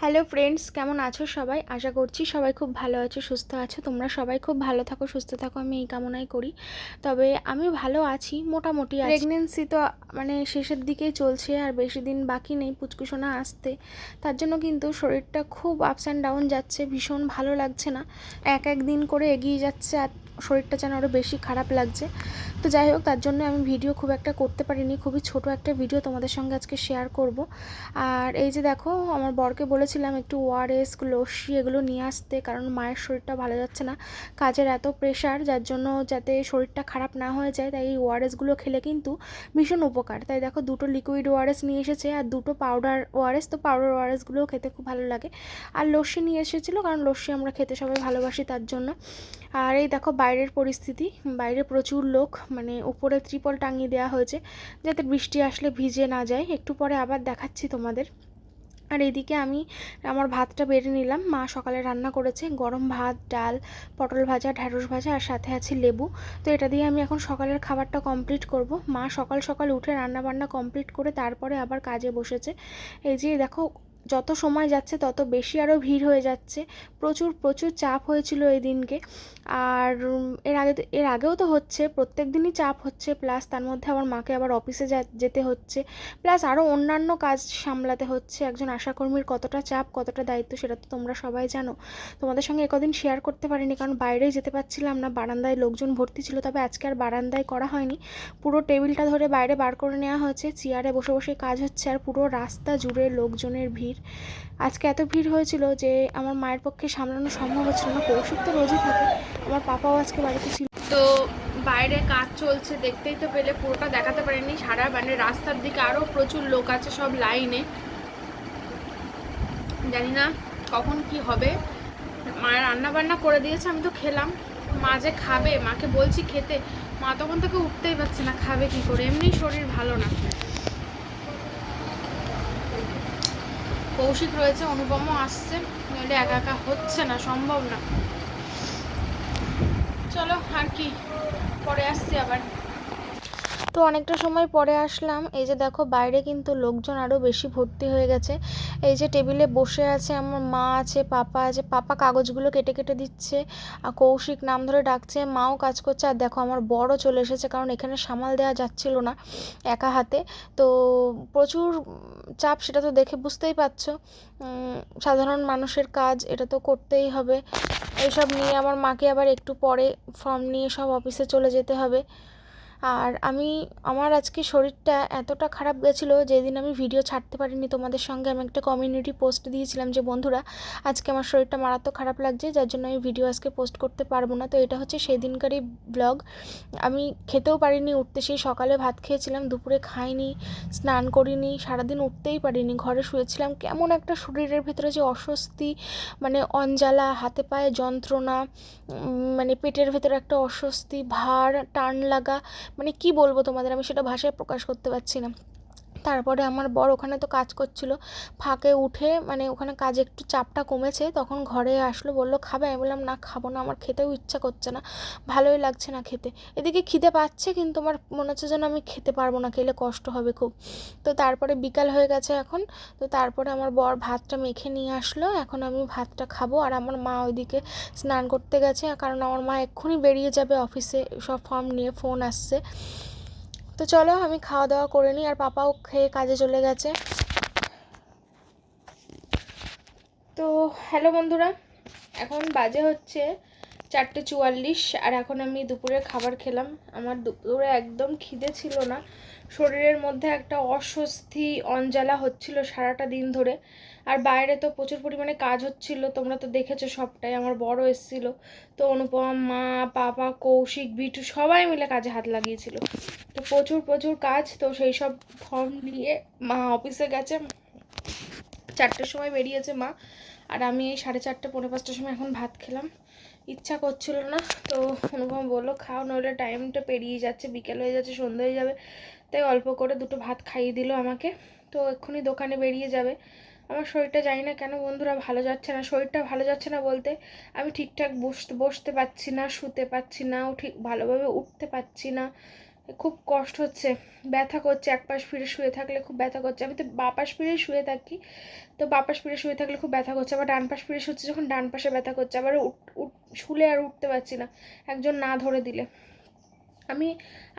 Hello friends, কেমন আছো সবাই? আশা করছি সবাই খুব ভালো আছো, সুস্থ আছো। তোমরা সবাই খুব ভালো থাকো, সুস্থ থাকো, আমি এই কামনাই করি। তবে আমি ভালো আছি, মোটামুটি আছি। প্রেগনেন্সি তো মানে শেষের দিকেই চলছে, আর বেশি দিন বাকি নেই পুচকুসোনা আসতে। তার জন্য কিন্তু শরীরটা খুব আপস অ্যান্ড ডাউন যাচ্ছে, ভীষণ ভালো লাগছে না। এক এক দিন করে এগিয়ে যাচ্ছে, আর শরীরটা যেন আরও বেশি খারাপ লাগছে। তো যাই হোক, তার জন্য আমি ভিডিও খুব একটা করতে পারিনি, খুবই ছোট একটা ভিডিও তোমাদের সঙ্গে আজকে শেয়ার করব। আর এই যে দেখো, আমার বরকে বলেছিলাম একটু ওআরএস, লস্যি এগুলো নিয়ে আসতে, কারণ মায়ের শরীরটা ভালো যাচ্ছে না। কাজের এত প্রেশার, যার জন্য যাতে শরীরটা খারাপ না হয়ে যায়, তাই এই ওআরএসগুলো খেলে কিন্তু ভীষণ উপকার। তাই দেখো, দুটো লিকুইড ওআরএস নিয়ে এসেছে আর দুটো পাউডার ওআরএস। তো পাউডার ওআরএসগুলোও খেতে খুব ভালো লাগে। আর লস্যি নিয়ে এসেছিলো, কারণ লস্যি আমরা খেতে সবাই ভালোবাসি, তার জন্য। আর এই দেখো বাইরের পরিস্থিতি, বাইরে প্রচুর লোক, মানে উপরে ত্রিপল টাঙিয়ে দেওয়া হয়েছে যাতে বৃষ্টি আসলে ভিজে না যায়। একটু পরে আবার দেখাচ্ছি তোমাদের। আর এদিকে আমি আমার ভাতটা বেড়ে নিলাম। মা সকালে রান্না করেছে গরম ভাত, ডাল, পটল ভাজা, ঢ্যাঁড়স ভাজা, আর সাথে আছে লেবু। তো এটা দিয়ে আমি এখন সকালের খাবারটা কমপ্লিট করব। মা সকাল সকাল উঠে রান্না বান্না কমপ্লিট করে তারপরে আবার কাজে বসেছে। এই যে দেখো, যত সময় যাচ্ছে তত বেশি আরও ভিড় হয়ে যাচ্ছে। প্রচুর প্রচুর চাপ হয়েছিল এই দিনকে। আর এর আগেও তো হচ্ছে, প্রত্যেক দিনই চাপ হচ্ছে, প্লাস তার মধ্যে আমার মাকে আবার অফিসে যেতে হচ্ছে, প্লাস আরও অন্যান্য কাজ সামলাতে হচ্ছে। একজন আশাকর্মীর কতটা চাপ, কতটা দায়িত্ব, সেটা তো তোমরা সবাই জানো। তোমাদের সঙ্গে একদিন শেয়ার করতে পারিনি, কারণ বাইরেই যেতে পারছিলাম না, বারান্দায় লোকজন ভর্তি ছিল। তবে আজকে আর বারান্দায় করা হয়নি, পুরো টেবিলটা ধরে বাইরে বার করে নেওয়া হয়েছে, চেয়ারে বসে বসে কাজ হচ্ছে। আর পুরো রাস্তা জুড়ে লোকজনের ভিড়। আজকে এত ভিড় হয়েছিল যে আমার মায়ের পক্ষে সামলানো সম্ভব হচ্ছিল না। কৌশিক তো রোজই থাকে, আমার পাপাও আজকে বাড়িতে ছিল। তো বাইরে কাজ চলছে, দেখতেই তো পেলে, পুরোটা দেখাতে পারিনি। সারা মানে রাস্তার দিকে আরও প্রচুর লোক আছে, সব লাইনে। জানি না কখন কি হবে। মায়ের রান্না বান্না করে দিয়েছে, আমি তো খেলাম। মা যে খাবে, মাকে বলছি খেতে, মা তখন থেকে উঠতেই পারছে না, খাবে কি করে, এমনি শরীর ভালো না। কৌশিক রয়েছে, অনুপমও আসছে, নইলে একা একা হচ্ছে না, সম্ভব না। চলো আর কি, পরে আসছি আবার। তো অনেকটা সময় পরে আসলাম। এই যে দেখো, বাইরে কিন্তু লোকজন আরও বেশি ভর্তি হয়ে গেছে। এই যে টেবিলে বসে আছে আমার মা, আছে পাপা আছে, পাপা কাগজগুলো কেটে কেটে দিচ্ছে, আর কৌশিক নাম ধরে ডাকছে, মাও কাজ করছে। আর দেখো, আমার বড়ও চলে এসেছে, কারণ এখানে সামাল দেওয়া যাচ্ছিল না একা হাতে। তো প্রচুর চাপ, সেটা তো দেখে বুঝতেই পারছো। সাধারণ মানুষের কাজ, এটা তো করতেই হবে। এইসব নিয়ে আমার মাকে আবার একটু পরে ফর্ম নিয়ে সব অফিসে চলে যেতে হবে। আর আমার আজকে শরীরটা এতটা খারাপ গেছিলো, যেদিন আমি ভিডিও ছাড়তে পারিনি তোমাদের সঙ্গে, আমি একটা কমিউনিটি পোস্ট দিয়েছিলাম যে বন্ধুরা, আজকে আমার শরীরটা মারাত্মক খারাপ লাগছে, যার জন্য আমি ভিডিও আজকে পোস্ট করতে পারবো না। তো এটা হচ্ছে সেদিনকারই ব্লগ। আমি খেতেও পারিনি, উঠতে সেই সকালে ভাত খেয়েছিলাম, দুপুরে খাইনি, স্নান করিনি, সারাদিন উঠতেই পারিনি, ঘরে শুয়েছিলাম। কেমন একটা শরীরের ভেতরে যে অস্বস্তি, মানে অঞ্জালা, হাতে পায়ে যন্ত্রণা, মানে পেটের ভেতরে একটা অস্বস্তি, ভার টান লাগা, মানে কি বলবো তোমাদের, আমি সেটা ভাষায় প্রকাশ করতে পারছি না। তারপরে আমার বর ওখানে তো কাজ করছিল, ফাঁকে উঠে, মানে ওখানে কাজে একটু চাপটা কমেছে, তখন ঘরে আসলো, বললো খাবে? আমি বললাম না, খাবো না, আমার খেতেও ইচ্ছা করছে না, ভালোই লাগছে না খেতে। এদিকে খিদে পাচ্ছে, কিন্তু আমার মনে হচ্ছে যেন আমি খেতে পারবো না, খেলে কষ্ট হবে খুব। তো তারপরে বিকাল হয়ে গেছে এখন। তো তারপরে আমার বর ভাতটা মেখে নিয়ে আসলো, এখন আমি ভাতটা খাবো। আর আমার মা ওইদিকে স্নান করতে গেছে, কারণ আমার মা এক্ষুনি বেরিয়ে যাবে অফিসে, সব ফর্ম নিয়ে, ফোন আসছে। তো চলো আমি খাওয়া দাওয়া করে নিই, আর পাপাও খেয়ে কাজে চলে গেছে। তো হ্যালো বন্ধুরা, এখন বাজে হচ্ছে 4:44, আর এখন আমি দুপুরের খাবার খেলাম। আমার দুপুরে একদম খিদে ছিল না, শরীরের মধ্যে একটা অস্বস্তি, অঞ্জালা হচ্ছিল সারাটা দিন ধরে। আর বাইরে তো প্রচুর পরিমাণে কাজ হচ্ছিল, তোমরা তো দেখেছো সবটাই। আমার বড় এসেছিলো, তো অনুপম, মা, পাপা, কৌশিক, বিটু সবাই মিলে কাজে হাত লাগিয়েছিল। তো প্রচুর প্রচুর কাজ। তো সেই সব ফর্ম নিয়ে মা অফিসে গেছে, 4টের সময় বেরিয়েছে মা। আর আমি এই 4:30 পৌনে 5টার সময় এখন ভাত খেলাম, ইচ্ছা করছিল না। তো অনুপম বললো খাও, নইলে টাইমটা পেরিয়ে যাচ্ছে, বিকেল হয়ে যাচ্ছে, সন্ধ্যে হয়ে যাবে। তাই অল্প করে দুটো ভাত খাইয়ে দিল আমাকে। তো এক্ষুনি দোকানে বেরিয়ে যাবে। আমার শরীরটা জানি না কেন বন্ধুরা ভালো যাচ্ছে না। শরীরটা ভালো যাচ্ছে না বলতে, আমি ঠিকঠাক বসতে পারছি না, শুতে পারছি না, ঠিক ভালোভাবে উঠতে পারছি না, খুব কষ্ট হচ্ছে, ব্যথা করছে। এক পাশ ফিরে শুয়ে থাকলে খুব ব্যথা করছে। আমি তো বাঁ পাশ ফিরে শুয়ে থাকি, তো বাঁ পাশ ফিরে শুয়ে থাকলে খুব ব্যথা করছে। আবার ডান পাশ ফিরে শুচ্ছে যখন, ডান পাশে ব্যথা করছে। আবার শুলে আর উঠতে পারছি না একজন না ধরে দিলে। আমি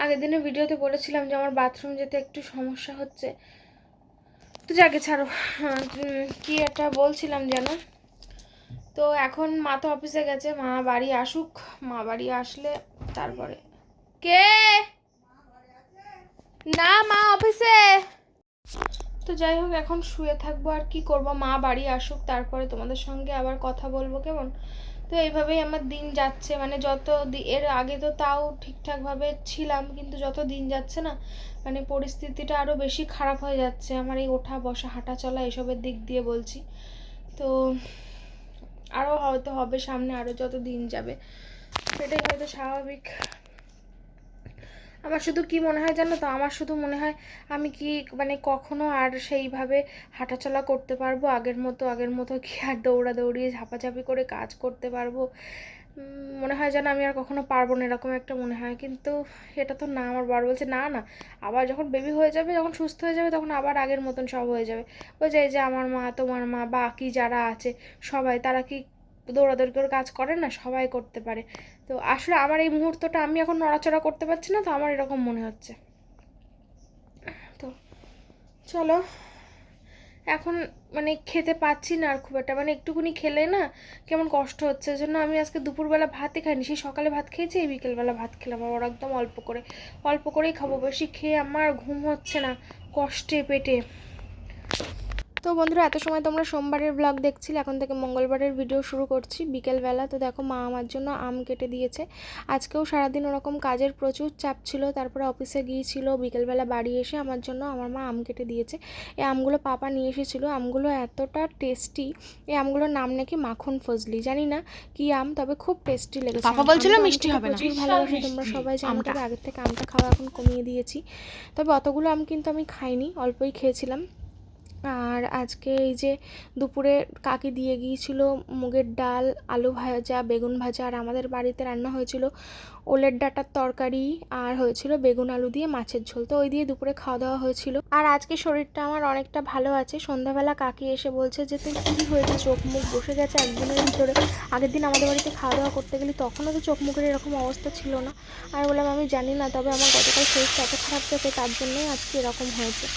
আগের দিনের ভিডিওতে বলেছিলাম যে আমার বাথরুম যেতে একটু সমস্যা হচ্ছে, তো যাকে ছাড়ো। কি একটা বলছিলাম যেন। তো এখন মা তো অফিসে গেছে, মা বাড়ি আসুক, মা বাড়ি আসলে তারপরে। কে? না, মা অফিসে। তো যাই হোক, এখন শুয়ে থাকবো, আর কি করব, মা বাড়ি আসুক তারপরে তোমাদের সঙ্গে আবার কথা বলবো, কেমন? তো এইভাবেই আমার দিন যাচ্ছে, মানে এর আগে তো তাও ঠিকঠাকভাবে ছিলাম, কিন্তু যত দিন যাচ্ছে না, মানে পরিস্থিতিটা আরও বেশি খারাপ হয়ে যাচ্ছে আমার, এই ওঠা বসা হাঁটা চলা এসবের দিক দিয়ে বলছি। তো আরও হয়তো হবে সামনে, আরও যত দিন যাবে, সেটাই হয়তো স্বাভাবিক। আমার শুধু কি মনে হয় জানো তো, আমার শুধু মনে হয় আমি কি মানে কখনো আর সেইভাবে হাঁটাচলা করতে পারবো আগের মতো কি আর দৌড়াদৌড়ি ঝাপাঝাপি করে কাজ করতে পারবো? মনে হয় যেন আমি আর কখনো পারবো না, এরকম একটা মনে হয়। কিন্তু এটা তো না, আমার বর বলছে না না, আবার যখন বেবি হয়ে যাবে, যখন সুস্থ হয়ে যাবে, তখন আবার আগের মতন সব হয়ে যাবে। ওই যে এই যে আমার মা, তোমার মা, বাকি যারা আছে সবাই, তারা কি দৌড়াদৌড়ি করে কাজ করে না? সবাই করতে পারে। তো আসলে আমার এই মুহূর্তটা আমি এখন নড়াচড়া করতে পারছি না, তো আমার এরকম মনে হচ্ছে। তো চলো, এখন মানে খেতে পাচ্ছি না আর খুব একটা, মানে একটুকুনি খেলে না কেমন কষ্ট হচ্ছে। এই জন্য আমি আজকে দুপুরবেলা ভাতই খাইনি, সেই সকালে ভাত খেয়েছি, এই বিকেলবেলা ভাত খেলাম আবার একদম অল্প করে, অল্প করেই খাবো, বেশি খেয়ে আমার ঘুম হচ্ছে না, কষ্টে পেটে। তো বন্ধুরা, এত সময় তোমরা সোমবারের ব্লগ দেখছিলে, এখন থেকে মঙ্গলবারের ভিডিও শুরু করছি বিকেলবেলা। তো দেখো, মা আমার জন্য আম কেটে দিয়েছে। আজকেও সারাদিন ওরকম কাজের প্রচুর চাপ ছিল, তারপরে অফিসে গিয়েছিল, বিকেলবেলা বাড়ি এসে আমার জন্য আমার মা আম কেটে দিয়েছে। এই আমগুলো পাপা নিয়ে এসেছিলো, আমগুলো এতটা টেস্টি। এই আমগুলোর নাম নাকি মাখন ফজলি, জানি না কি আম, তবে খুব টেস্টি লেগেছে। পাপা বলছিল মিষ্টি হবে না, প্রচুর ভালোবাসি, তোমরা সবাই জানো। তবে আগের থেকে আমটা খাওয়া এখন কমিয়ে দিয়েছি। তবে অতগুলো আম কিন্তু আমি খাইনি, অল্পই খেয়েছিলাম। আর আজকে এই যে দুপুরে কাকি দিয়ে গিয়েছিল মুগের ডাল, আলু ভাজা, বেগুন ভাজা, আর আমাদের বাড়িতে রান্না হয়েছিল ওলের ডাঁটার তরকারি, আর হয়েছিল বেগুন আলু দিয়ে মাছের ঝোল। তো ওই দিয়ে দুপুরে খাওয়া দাওয়া হয়েছিল। আর আজকে শরীরটা আমার অনেকটা ভালো আছে। সন্ধ্যাবেলা কাকি এসে বলছে যে তুই কী হয়েছে, চোখ মুখ বসে গেছে একদিনের ভিতরে। আগের দিন আমাদের বাড়িতে খাওয়া দাওয়া করতে গেলে তখনও তো চোখ মুখের এরকম অবস্থা ছিল না। আর বললাম আমি জানি না, তবে আমার গতকাল শরীরটা এত খারাপ গেছে, তার জন্যই আজকে এরকম হয়েছে।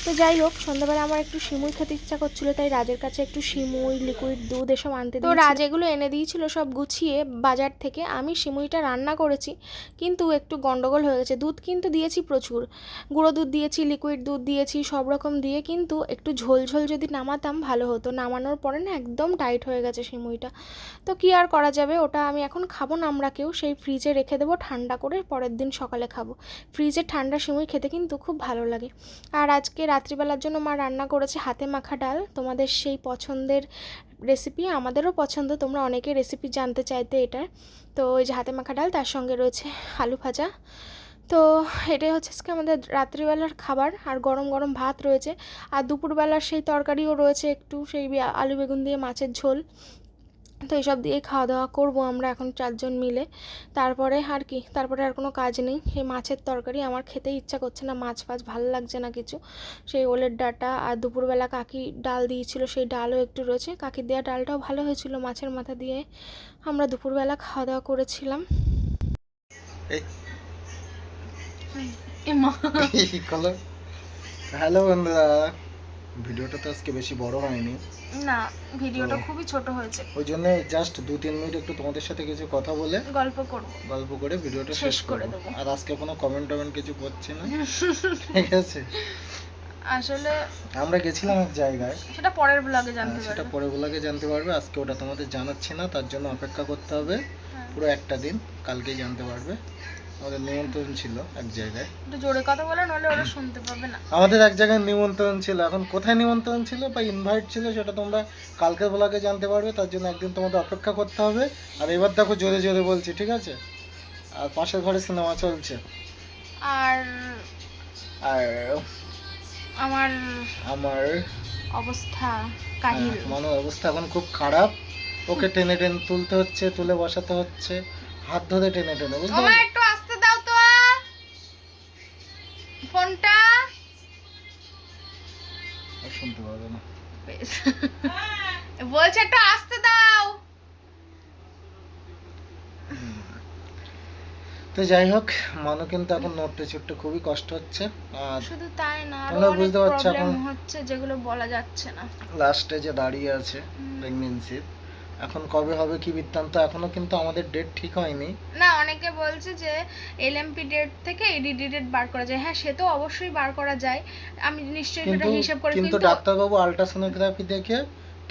তো যাই হোক, সন্ধ্যাবেলা আমার একটু সিমুই খেতে ইচ্ছা করছিল, তাই রাজের কাছে একটু সিমুই, লিকুইড দুধ এসব আনতে দিয়েছিল। তো রাজ এগুলো এনে দিয়েছিল সব গুছিয়ে বাজার থেকে। আমি সিমুইটা রান্না করেছি, কিন্তু একটু গন্ডগোল হয়ে গেছে। দুধ কিন্তু দিয়েছি প্রচুর, গুঁড়ো দুধ দিয়েছি, লিকুইড দুধ দিয়েছি, সব রকম দিয়ে, কিন্তু একটু ঝোল ঝোল যদি নামাতাম ভালো হতো। নামানোর পরে না একদম টাইট হয়ে গেছে সিমুইটা। তো কি আর করা যাবে, ওটা আমি এখন খাবো না, আমরা কেউ, সেই ফ্রিজে রেখে দেবো ঠান্ডা করে, পরের দিন সকালে খাবো। ফ্রিজে ঠান্ডা সিমুই খেতে কিন্তু খুব ভালো লাগে। আর আজকে রাত্রিবেলার জন্য মা রান্না করেছে হাতে মাখা ডাল, তোমাদের সেই পছন্দের রেসিপি, আমাদেরও পছন্দ, তোমরা অনেকে রেসিপি জানতে চাইতে এটার। তো ওই যে হাতে মাখা ডাল, তার সঙ্গে রয়েছে আলু ভাজা। তো এটাই হচ্ছে আজকে আমাদের রাত্রিবেলার খাবার। আর গরম গরম ভাত রয়েছে, আর দুপুরবেলার সেই তরকারিও রয়েছে একটু, সেই আলু বেগুন দিয়ে মাছের ঝোল। তো এইসব দিয়ে খাওয়া দাওয়া করবো আমরা এখন 4 জন মিলে। তারপরে আর কি, তারপরে আর কোনো কাজ নেই। সেই মাছের তরকারি আমার খেতে ইচ্ছা করছে না, মাছ ফাছ ভালো লাগছে না কিছু। সেই ওলের ডাঁটা, আর দুপুরবেলা কাকি ডাল দিয়েছিল, সেই ডালও একটু রয়েছে। কাকির দেওয়া ডালটাও ভালো হয়েছিল, মাছের মাথা দিয়ে আমরা দুপুরবেলা খাওয়া দাওয়া করেছিলাম। হ্যালো বন্ধুরা, ভিডিওটা তো আজকে বেশি বড় হয়নি, না ভিডিওটা খুবই ছোট হয়েছে, ওই জন্য জাস্ট 2-3 মিনিট একটু তোমাদের সাথে কিছু কথা বলে গল্প করে ভিডিওটা শেষ করে দেবো। আর আজকে কোনো কমেন্ট কিছু করছি না, ঠিক আছে? আসলে আমরা গেছিলাম এক জায়গায়, সেটা পরের ব্লগে জানতে পারবে, সেটা পরের ব্লগে জানতে পারবে। আজকে ওটা তোমাদের জানাচ্ছি না, তার জন্য অপেক্ষা করতে হবে পুরো একটা দিন, কালকেই জানতে পারবে। আমাদের নিমন্ত্রণ ছিল এক জায়গায়, একটু জোরে কথা বলে, নলে ওরা শুনতে পাবে না। আমাদের এক জায়গায় নিমন্ত্রণ ছিল, এখন কোথায় নিমন্ত্রণ ছিল বা ইনভাইট ছিল সেটা তোমরা কালকের ব্লগে জানতে পারবে, তার জন্য একদিন তোমাদের অপেক্ষা করতে হবে। আর এবার দেখো জোরে জোরে বলছি, ঠিক আছে? আর পাশের ঘরে সিনেমা চলছে, আর আর আমার আমার অবস্থা কাহিল, মনের অবস্থা এখন খুব খারাপ। ওকে টেনে টেনে তুলতে হচ্ছে, তুলে বসাতে হচ্ছে, হাত ধরে টেনে টেনে, বুঝতে পারছো? একটু আস্তে দাও তো। শুনতে পাবে না। বেশ। বলছে একটু আসতে দাও। তো যাই হোক, মানু কিন্তু এখন নড়তে চড়তে খুবই কষ্ট হচ্ছে। আর শুধু তাই না, আরো তোমরা অনেক বুঝতে পারছো প্রবলেম এখন হচ্ছে যেগুলো বলা যাচ্ছে না। লাস্টে যে দাঁড়িয়ে আছে প্রেগনেন্সির, এখন কবে হবে কি বৃত্তান্ত এখনো কিন্তু আমাদের ডেট ঠিক হয়নি। না, অনেকে বলছে যে এলএমপি ডেট থেকে এডিডি ডেট বার করা যায়। হ্যাঁ, সে তো অবশ্যই বার করা যায়, আমি নিশ্চয়ই সেটা হিসাব করে, কিন্তু কিন্তু ডাক্তারবাবু আল্ট্রাসোনোগ্রাফি দেখে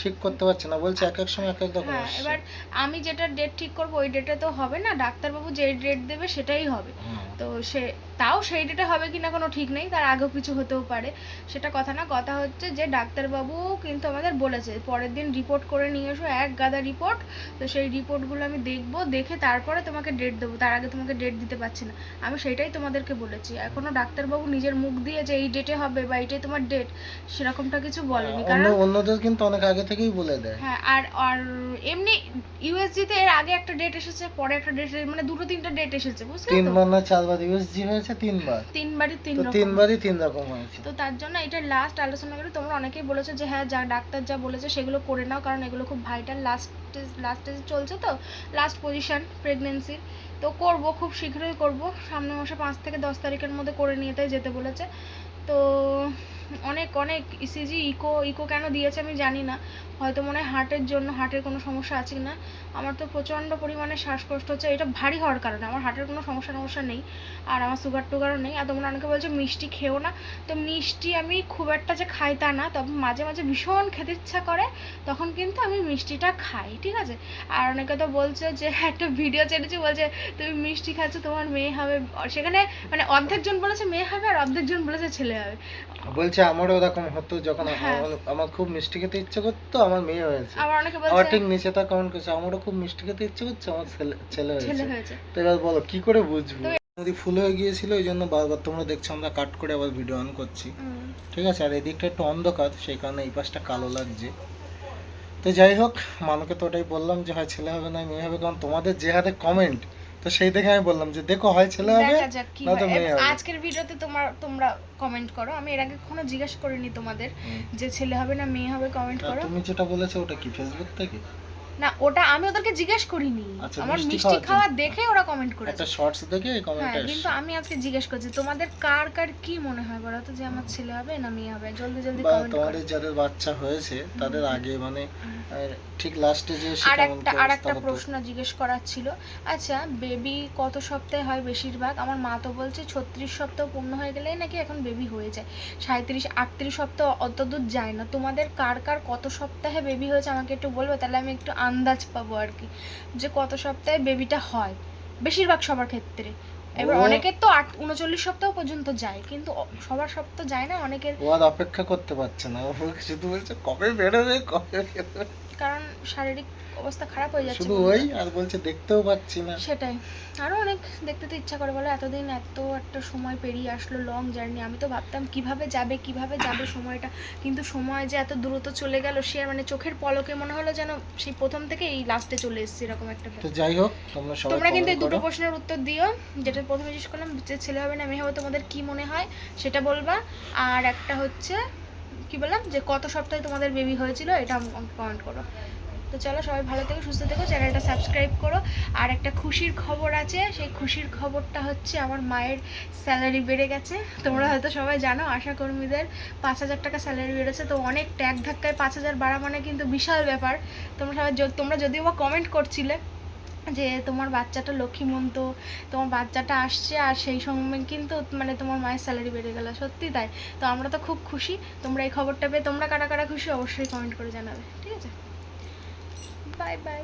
ঠিক করতে পারছে না, বলছে এক এক সময় এক এক রকম হ্যাঁ, আসছে। এবার আমি যেটা ডেট ঠিক করব ওই ডেটে তো হবে না, ডাক্তারবাবু যে ডেট দেবে সেটাই হবে। তো সে তাও সেই ডেটে হবে কিনা কোনো ঠিক নেই, তার আগেও কিছু হতেও পারে, সেটা কথা না। কথা হচ্ছে যে ডাক্তারবাবু কিন্তু আমাদের বলেছে পরের দিন রিপোর্ট করে নিয়ে এসো, এক গাদা রিপোর্ট। তো সেই রিপোর্টগুলো আমি দেখবো, দেখে তারপরে তোমাকে ডেট দেবো, তার আগে তোমাকে ডেট দিতে পারছি না। আমি সেটাই তোমাদেরকে বলেছি, এখনো ডাক্তারবাবু নিজের মুখ দিয়ে যে এই ডেটে হবে বা এইটাই তোমার ডেট সেরকমটা কিছু বলেনি। কারণ অন্যদের কিন্তু অনেক আগে থেকেই বলে দেয়। হ্যাঁ, আর আর এমনি ইউএসজি তে এর আগে একটা ডেট এসেছে, পরে একটা ডেট, মানে দুটো তিনটা ডেট এসেছে, বুঝলে তো? তিনবার না চারবার ইউএসজি হয়েছে, তিনবার। তিনবারই তিন রকম। তিনবারই তিন রকম হয়েছে। তো তার জন্য এটা লাস্ট আলোচনা করে তোমরা অনেকেই বলেছো যে হ্যাঁ, যা ডাক্তার যা বলেছে সেগুলো করে নাও, কারণ এগুলো খুব ভাইটাল, লাস্টে চলছে, তো লাস্ট পজিশন প্রেগনেন্সির। তো করব, খুব শীঘ্রই করব, সামনের মাসে 5 থেকে 10 তারিখের মধ্যে করে নিয়ে তাই যেতে বলেছে। তো অনেক অনেক ইসিজি ইকো কেন দিয়েছে আমি জানি না, হয়তো মনে হয় হার্টের জন্য, হার্টের কোনো সমস্যা আছে কি না। আমার তো প্রচণ্ড পরিমাণে শ্বাসকষ্ট হচ্ছে, এটা ভারী হওয়ার কারণে। আমার হার্টের কোনো সমস্যা নেই, আর আমার সুগার টুগারও নেই। আর তোমরা অনেকে বলছো মিষ্টি খেও না, তো মিষ্টি আমি খুব একটা যে খাই তা না, তবে মাঝে মাঝে ভীষণ খেতে ইচ্ছা করে, তখন কিন্তু আমি মিষ্টিটা খাই, ঠিক আছে। আর অনেকে তো বলছে যে একটা ভিডিও ছেড়েছি, বলছে তুমি মিষ্টি খাচ্ছ তোমার মেয়ে হবে, সেখানে মানে অর্ধেকজন বলেছে মেয়ে হবে আর অর্ধেকজন বলেছে ছেলে হবে। বলছে আমারও ওরকম হতো, যখন আমার খুব মিষ্টি খেতে ইচ্ছে করতো আমার মেয়ে হয়েছে। আবার অনেকে বলছে, আবার ঠিক নিচে তা কমেন্ট করছে আমারও খুব মিষ্টি খেতে ইচ্ছে করছে আমার ছেলে হয়েছে। তো এবার বলো কি করে বুঝবো? নদী ফুল হয়ে গিয়েছিল, এই জন্য বারবার তোমরা দেখছো আমরা কাট করে আবার ভিডিও অন করছি, ঠিক আছে। আর এদিকটা একটু অন্ধকার, সেই কারণে এই পাশটা কালো লাগছে। তো যাই হোক, মানুকে তো ওটাই বললাম যে হয় ছেলে হবে না মেয়ে হবে, কারণ তোমাদের যে হাতে কমেন্ট, তো সেই দেখে আমি বললাম যে দেখো হয় ছেলে হবে না তো মেয়ে হবে। আজকের ভিডিওতে তোমরা কমেন্ট করো, আমি এর আগে কখনো জিজ্ঞেস করিনি তোমাদের যে ছেলে হবে না মেয়ে হবে, কমেন্ট করো। তুমি যেটা বলেছো ওটা কি ফেসবুক থেকে? না, ওটা আমি ওদেরকে জিজ্ঞেস করিনি, আমার মিষ্টি খাওয়া দেখে ওরা কমেন্ট করেছে, একটা শর্টস দেখে কমেন্ট আসে। কিন্তু আমি আজকে জিজ্ঞেস করছি তোমাদের কার কার কি মনে হয় বলো তো, যে আমার ছেলে হবে না মেয়ে হবে, জলদি জলদি কমেন্ট করো। তোমাদের যাদের বাচ্চা হয়েছে তাদের আগে মানে ঠিক লাস্টে যে আর একটা প্রশ্ন জিজ্ঞেস করার ছিল, আচ্ছা বেবি কত সপ্তাহে হয় বেশিরভাগ? আমার মা তো বলছে 36 সপ্তাহ পূর্ণ হয়ে গেলেই নাকি এখন বেবি হয়ে যায়, 37-38 সপ্তাহ অত দূর যায় না। তোমাদের কার কার কত সপ্তাহে বেবি হয়েছে আমাকে একটু বলবে, তাহলে আমি একটু আন্দাজ পাবো আর কি, যে কত সপ্তাহে বেবিটা হয় বেশিরভাগ সবার ক্ষেত্রে। এবার অনেকের তো 39 সপ্তাহ পর্যন্ত যায়, কিন্তু সবার সপ্তাহ যায় না অনেকের। ও আর অপেক্ষা করতে পারছে না, ও শুধু বলছে কবে বেরোবে কবে বেরোবে, কারণ শারীরিক অবস্থা খারাপ হয়ে যাচ্ছে শুধু ওই আর বলছে দেখতেও পাচ্ছি না। সেটাই, আরো অনেক দেখতে তো ইচ্ছা করে বলে, এতদিন এত একটা সময় পেরিয়ে আসলো, লং জার্নি। আমি তো ভাবতাম কিভাবে যাবে সময়টা, কিন্তু সময় যে এত দ্রুত চলে গেল সে মানে চোখের পলকে মনে হলো যেন সেই প্রথম থেকে এই লাস্টে চলে এসেছে, এরকম একটা। তো যাই হোক, তোমরা কিন্তু এই দুটো প্রশ্নের উত্তর দিও, যেটা প্রথমে জিজ্ঞেস করলাম যে ছেলে হবে না মেয়ে হবে তোমাদের কি মনে হয় সেটা বলবা, আর একটা হচ্ছে কি বললাম যে কত সপ্তাহে তোমাদের বেবি হয়েছিল এটা আমাকে কমেন্ট করো। তো চলো, সবাই ভালো থেকো, সুস্থ থেকো, চ্যানেলটা সাবস্ক্রাইব করো। আর একটা খুশির খবর আছে, সেই খুশির খবরটা হচ্ছে আমার মায়ের স্যালারি বেড়ে গেছে। তোমরা হয়তো সবাই জানো আশাকর্মীদের 5,000 টাকা স্যালারি বেড়েছে, তো অনেক ট্যাগ ধাক্কায় 5,000 বাড়া মানে কিন্তু বিশাল ব্যাপার। তোমরা যদিও বা কমেন্ট করছিলে যে তোমার বাচ্চাটা লক্ষ্মীমন্ত, তোমার বাচ্চাটা আসছে, আর সেই সময় কিন্তু মানে তোমার মায়ের স্যালারি বেড়ে গেল, সত্যি তাই। তো আমরা তো খুব খুশি, তোমরা এই খবরটা পেয়ে তোমরা কারা কারা খুশি অবশ্যই কমেন্ট করে জানাবে, ঠিক আছে। Bye bye.